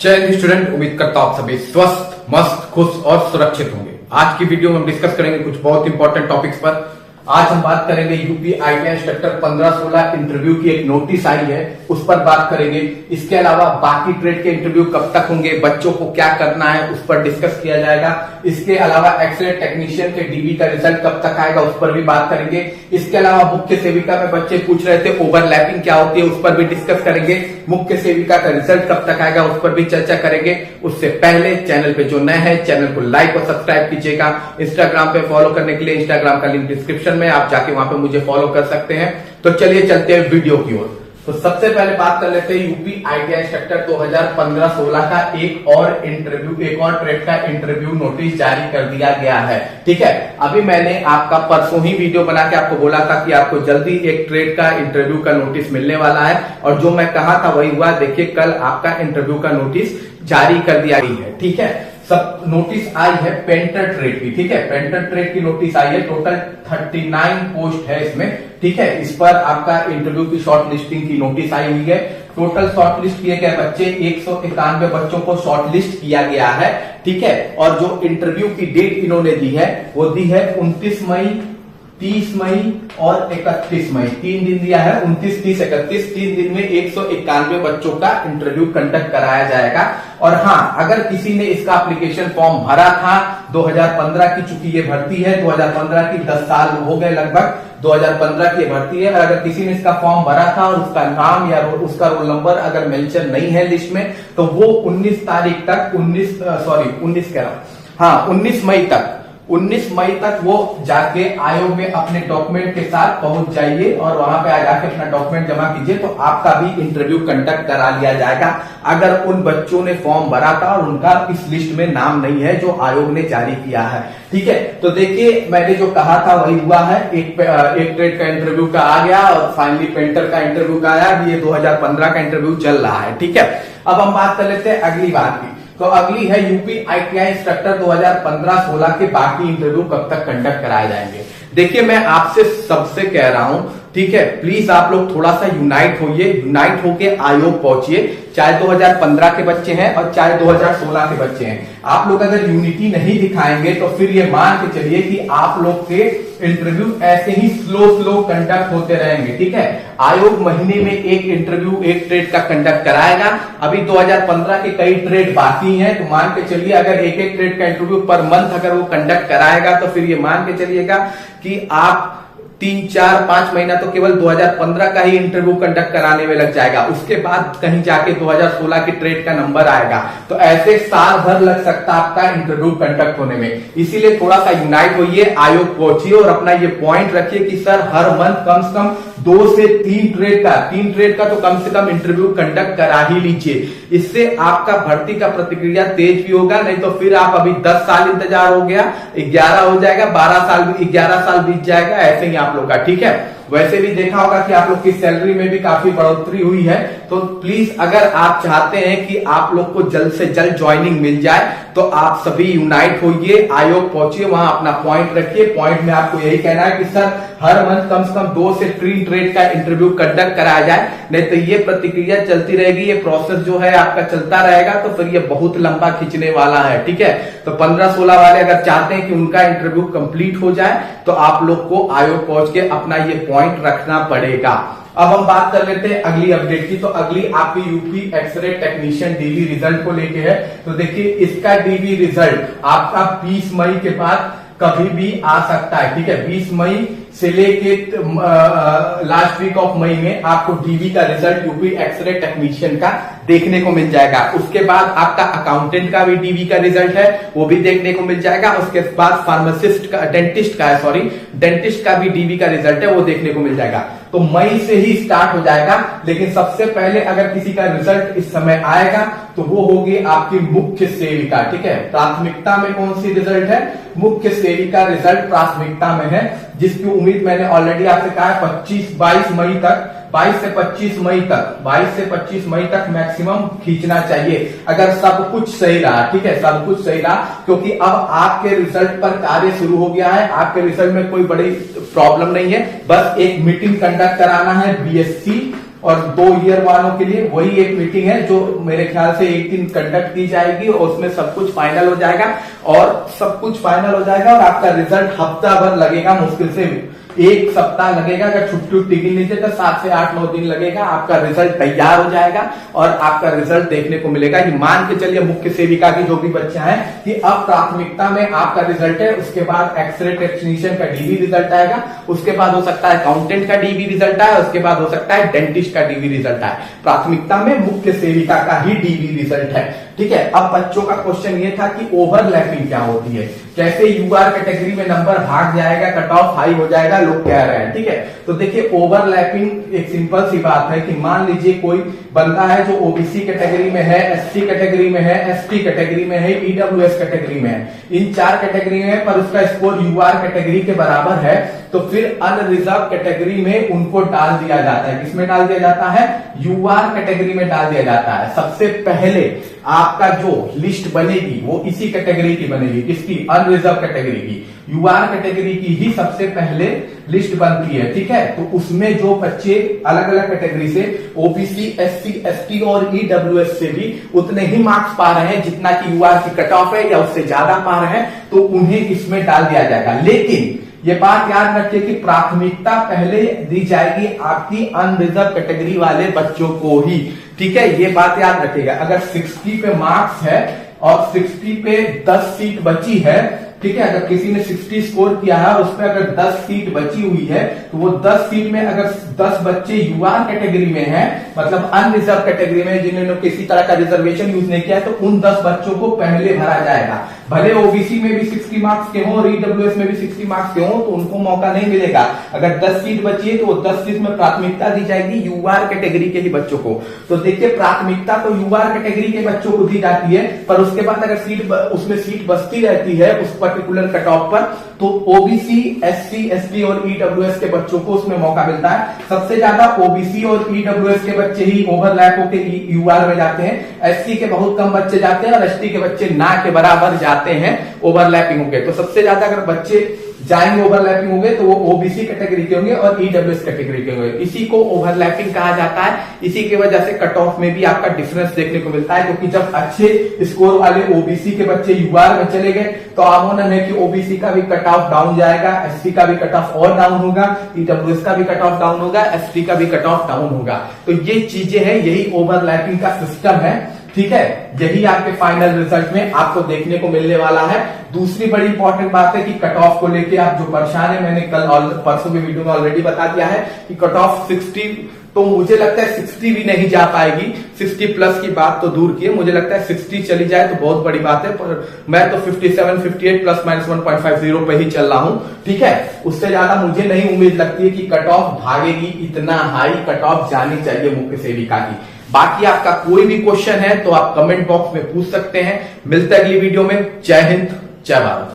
जय हिंद स्टूडेंट, उम्मीद करता हूं आप सभी स्वस्थ, मस्त, खुश और सुरक्षित होंगे। आज की वीडियो में हम डिस्कस करेंगे कुछ बहुत इंपॉर्टेंट टॉपिक्स पर। आज हम बात करेंगे यूपी आईटीआई इंस्ट्रक्टर 15-16 इंटरव्यू की एक नोटिस आई है, उस पर बात करेंगे। इसके अलावा बाकी ट्रेड के इंटरव्यू कब तक होंगे, बच्चों को क्या करना है, उस पर डिस्कस किया जाएगा। इसके अलावा एक्सरे टेक्नीशियन के डीबी का रिजल्ट कब तक आएगा, उस पर भी बात करेंगे। इसके अलावा मुख्य सेविका में बच्चे पूछ रहे थे ओवरलैपिंग क्या होती है, उस पर भी डिस्कस करेंगे। मुख्य सेविका का रिजल्ट कब तक आएगा, उस पर भी चर्चा करेंगे। उससे पहले चैनल पे जो नए हैं, चैनल को लाइक और सब्सक्राइब कीजिएगा। इंस्टाग्राम पे फॉलो करने के लिए इंस्टाग्राम का लिंक डिस्क्रिप्शन में, आप जाके वहां पे मुझे फॉलो कर सकते हैं। तो चलिए चलते हैं वीडियो की ओर। तो सबसे पहले बात कर लेते हैं यूपी आईटीआई इंस्ट्रक्टर 2015-16 का एक और ट्रेड का इंटरव्यू नोटिस जारी कर दिया गया है। ठीक है, अभी मैंने आपका परसों ही वीडियो बना के आपको बोला था कि आपको जल्दी एक ट्रेड का इंटरव्यू का नोटिस मिलने वाला है, और जो मैं कहा था वही हुआ। देखिए, कल आपका इंटरव्यू का नोटिस जारी कर दिया गई है। ठीक है, सब नोटिस आई है पेंटर ट्रेड की। ठीक है, पेंटर ट्रेड की नोटिस आई है। टोटल 39 पोस्ट है इसमें। ठीक है, इस पर आपका इंटरव्यू की शॉर्ट लिस्टिंग की नोटिस आई हुई है। टोटल शॉर्ट लिस्ट किए गए बच्चे 191 बच्चों को शॉर्ट लिस्ट किया गया है। ठीक है, और जो इंटरव्यू की डेट इन्होंने दी है वो दी है 29 मई, 30 मई और 31 मई। 3 दिन दिया है, 29, 30, 31। 3 दिन में 191 बच्चों का इंटरव्यू कंडक्ट कराया जाएगा। और हाँ, अगर किसी ने इसका एप्लीकेशन फॉर्म भरा था 2015 की, चूंकि ये भर्ती है 2015 की, 10 साल हो गए लगभग, 2015 की भर्ती है। अगर किसी ने इसका फॉर्म भरा था और उसका नाम या उसका रोल नंबर अगर मेंशन नहीं है लिस्ट में, तो वो 19 तारीख तक 19 मई तक वो जाके आयोग में अपने डॉक्यूमेंट के साथ पहुंच जाइए और वहां पे जाके अपना डॉक्यूमेंट जमा कीजिए, तो आपका भी इंटरव्यू कंडक्ट करा लिया जाएगा। अगर उन बच्चों ने फॉर्म भरा था और उनका इस लिस्ट में नाम नहीं है जो आयोग ने जारी किया है। ठीक है, तो देखिए, मैंने जो कहा था वही हुआ है। एक ट्रेड का इंटरव्यू का आ गया और फाइनली पेंटर का इंटरव्यू का आया। ये 2015 का इंटरव्यू चल रहा है। ठीक है, अब हम बात कर लेते हैं अगली बात की। तो अगली है यूपी आईटीआई इंस्ट्रक्टर 2015-16 के बाकी इंटरव्यू कब तक कंडक्ट कराए जाएंगे। देखिए, मैं आपसे सबसे कह रहा हूं, ठीक है, प्लीज आप लोग थोड़ा सा यूनाइट होइए, यूनाइट होके आयोग पहुंचिए। चाहे 2015 के बच्चे हैं और चाहे 2016 के बच्चे हैं, आप लोग अगर यूनिटी नहीं दिखाएंगे तो फिर ये मान के चलिए कि आप लोग के इंटरव्यू ऐसे ही स्लो कंडक्ट होते रहेंगे। ठीक है, आयोग महीने में एक इंटरव्यू, एक ट्रेड का कंडक्ट कराएगा। अभी 2015 के कई ट्रेड बाकी हैं, तो मान के चलिए अगर एक ट्रेड का इंटरव्यू पर मंथ अगर वो कंडक्ट कराएगा, तो फिर ये मान के चलिएगा कि आप 3, 4, 5 महीना तो केवल 2015 का ही इंटरव्यू कंडक्ट कराने में लग जाएगा। उसके बाद कहीं जाके 2016 की ट्रेड का नंबर आएगा, तो ऐसे साल भर लग सकता है आपका इंटरव्यू कंडक्ट होने में। इसीलिए थोड़ा सा यूनाइट होइए, आयोग पहुंचिए और अपना ये पॉइंट रखिए कि सर हर मंथ कम से कम 2 से 3 ट्रेड का तो कम से कम इंटरव्यू कंडक्ट करा ही लीजिए। इससे आपका भर्ती का प्रतिक्रिया तेज भी होगा। नहीं तो फिर आप अभी 10 साल इंतजार हो गया, 11 हो जाएगा, 11 साल बीत जाएगा, ऐसे ही आप लोग का। ठीक है, वैसे भी देखा होगा कि आप लोग की सैलरी में भी काफी बढ़ोतरी हुई है। तो प्लीज, अगर आप चाहते हैं कि आप लोग को जल्द से जल्द ज्वाइनिंग मिल जाए, तो आप सभी यूनाइट होइए, आयोग पहुंचिए, वहां अपना पॉइंट रखिए। पॉइंट में आपको यही कहना है कि सर हर मंथ कम से कम 2 से 3 ट्रेड का इंटरव्यू कंडक्ट कराया जाए। नहीं तो ये प्रतिक्रिया चलती रहेगी, ये प्रोसेस जो है आपका चलता रहेगा, तो फिर ये बहुत लंबा खींचने वाला है। ठीक है, तो 15-16 वाले अगर चाहते हैं कि उनका इंटरव्यू कंप्लीट हो जाए, तो आप लोग को आयोग पहुंच के अपना ये पॉइंट रखना पड़ेगा। अब हम बात कर लेते हैं अगली अपडेट की। तो अगली आपकी UP x-ray technician DV result को लेके है। तो देखिए, इसका डीवी रिजल्ट आपका 20 मई के बाद कभी भी आ सकता है। ठीक है, 20 मई से लेके लास्ट वीक ऑफ मई में आपको डीवी का रिजल्ट यूपी एक्सरे टेक्नीशियन का देखने को मिल जाएगा। उसके बाद आपका अकाउंटेंट का भी डीवी का रिजल्ट है, वो भी देखने को मिल जाएगा। उसके बाद फार्मासिस्ट का, डेंटिस्ट का भी डीवी का रिजल्ट है, वो देखने को मिल जाएगा। तो मई से ही स्टार्ट हो जाएगा। लेकिन सबसे पहले अगर किसी का रिजल्ट इस समय आएगा तो वो होगी आपकी मुख्य सेविका। ठीक है, प्राथमिकता में कौन सी रिजल्ट है? मुख्य सेविका रिजल्ट प्राथमिकता में है, जिसकी उम्मीद मैंने ऑलरेडी आपसे कहा है 22 मई तक, 22 से 25 मई तक मैक्सिमम खींचना चाहिए, अगर सब कुछ सही रहा। ठीक है, सब कुछ सही रहा, क्योंकि अब आपके रिजल्ट पर कार्य शुरू हो गया है। आपके रिजल्ट में कोई बड़ी प्रॉब्लम नहीं है, बस एक मीटिंग कंडक्ट कराना है बीएससी और 2 ईयर वालों के लिए वही एक मीटिंग है जो मेरे ख्याल से एक दिन कंडक्ट की जाएगी और उसमें सब कुछ फाइनल हो जाएगा और सब कुछ फाइनल हो जाएगा और आपका रिजल्ट हफ्ता भर लगेगा, मुश्किल से 1 सप्ताह लगेगा। अगर छुट्टी उट्टी गिन लीजिए तो 7 से 8-9 दिन लगेगा, आपका रिजल्ट तैयार हो जाएगा और आपका रिजल्ट देखने को मिलेगा कि मान के चलिए मुख्य सेविका की जो भी बच्चा है कि अब प्राथमिकता में आपका रिजल्ट है, उसके बाद एक्सरे टेक्नीशियन का डीवी रिजल्ट आएगा, उसके बाद हो सकता है अकाउंटेंट का डीवी रिजल्ट आए, उसके बाद हो सकता है डेंटिस्ट का डीवी रिजल्ट आए। प्राथमिकता में मुख्य सेविका का ही डीवी रिजल्ट है, ठीक है। अब बच्चों का क्वेश्चन ये था कि ओवरलैपिंग क्या होती है, कैसे यूआर कैटेगरी में नंबर भाग जाएगा, कट ऑफ हाई हो जाएगा, लोग कह रहे हैं, ठीक है। तो देखिए ओवरलैपिंग एक सिंपल सी बात है कि मान लीजिए कोई बंदा है जो ओबीसी कैटेगरी में है, एससी कैटेगरी में है, एसटी कैटेगरी में है, ईडब्ल्यूएस कैटेगरी में है, इन 4 कैटेगरी में, पर उसका स्कोर यूआर कैटेगरी के बराबर है, तो फिर अनरिजर्व कैटेगरी में उनको डाल दिया जाता है। किसमें डाल दिया जाता है? यूआर कैटेगरी में डाल दिया जाता है। सबसे पहले आपका जो लिस्ट बनेगी वो इसी कैटेगरी की बनेगी, किसकी? अनरिजर्व कैटेगरी की। यूआर कैटेगरी की ही सबसे पहले लिस्ट बनती है, ठीक है। तो उसमें जो बच्चे अलग अलग कैटेगरी से ओबीसी, एससी, एसटी और ईडब्ल्यूएस से भी उतने ही मार्क्स पा रहे हैं जितना कि यूआर की कट ऑफ है या उससे ज्यादा पा रहे हैं, तो उन्हें इसमें डाल दिया जाएगा। लेकिन ये बात याद रखिए कि प्राथमिकता पहले दी जाएगी आपकी अनरिजर्व कैटेगरी वाले बच्चों को ही, ठीक है। ये बात याद रखिएगा। अगर 60 पे मार्क्स है और 60 पे 10 सीट बची है, ठीक है, अगर किसी ने 60 स्कोर किया है और उस पर अगर 10 सीट बची हुई है तो वो 10 सीट में अगर 10 बच्चे यूआर कैटेगरी में हैं, मतलब अनरिजर्व कैटेगरी में जिन्होंने किसी तरह का रिजर्वेशन यूज नहीं किया है, तो उन 10 बच्चों को पहले भरा जाएगा। भले ओबीसी में भी 60 मार्क्स के हों और ईडब्ल्यूएस में भी 60 मार्क्स के हों, तो उनको मौका नहीं मिलेगा। अगर 10 सीट बची है तो वो 10 सीट में प्राथमिकता दी जाएगी यूआर कैटेगरी के ही बच्चों को। तो देखिए प्राथमिकता तो यूआर कैटेगरी के बच्चों को दी जाती है, पर उसके बाद अगर उसमें सीट बचती रहती है उस पर्टिकुलर कट ऑफ पर, तो ओबीसी, एससी, एसटी और ईडब्ल्यूएस के बच्चों को उसमें मौका मिलता है। सबसे ज्यादा ओबीसी और ईडब्ल्यूएस के बच्चे ही ओवरलैप होकर यूआर में जाते हैं, एससी के बहुत कम बच्चे जाते हैं और एसटी के बच्चे ना के बराबर जाते हैं ओवरलैपिंग होंगे। तो सबसे ज्यादा अगर बच्चे जाएंगे ओवरलैपिंग होंगे तो वो ओबीसी कैटेगरी के होंगे और ईडब्ल्यूएस कैटेगरी के होंगे। इसी को ओवरलैपिंग कहा जाता है। इसी की वजह से कट ऑफ में भी आपका डिफरेंस देखने को मिलता है, क्योंकि जब अच्छे स्कोर वाले ओबीसी के बच्चे यूआर में चले गए तो आमोनन है कि ओबीसी का भी कट ऑफ डाउन जाएगा, एससी का भी कट ऑफ और डाउन होगा, ईडब्ल्यूएस का भी कट ऑफ डाउन होगा, एसटी का भी कट ऑफ डाउन होगा। तो ये चीजें हैं, यही ओवरलैपिंग का सिस्टम है, ठीक है। यही आपके फाइनल रिजल्ट में आपको देखने को मिलने वाला है। दूसरी बड़ी इंपॉर्टेंट बात है कि कट ऑफ को लेके आप जो परेशान है, मैंने कल परसों की वीडियो में ऑलरेडी बता दिया है कि कट ऑफ 60, तो मुझे लगता है 60 भी नहीं जा पाएगी। 60 प्लस की बात तो दूर की है, मुझे लगता है 60 चली जाए तो बहुत बड़ी बात है, पर मैं तो 57, 58 प्लस माइनस 1.50 पे ही चल रहा हूं, ठीक है। उससे ज्यादा मुझे नहीं उम्मीद लगती है कि कट ऑफ भागेगी, इतना हाई कट ऑफ जानी चाहिए मुख्य सेविका की। बाकी आपका कोई भी क्वेश्चन है तो आप कमेंट बॉक्स में पूछ सकते हैं। मिलते हैं अगली वीडियो में। जय हिंद, जय भारत।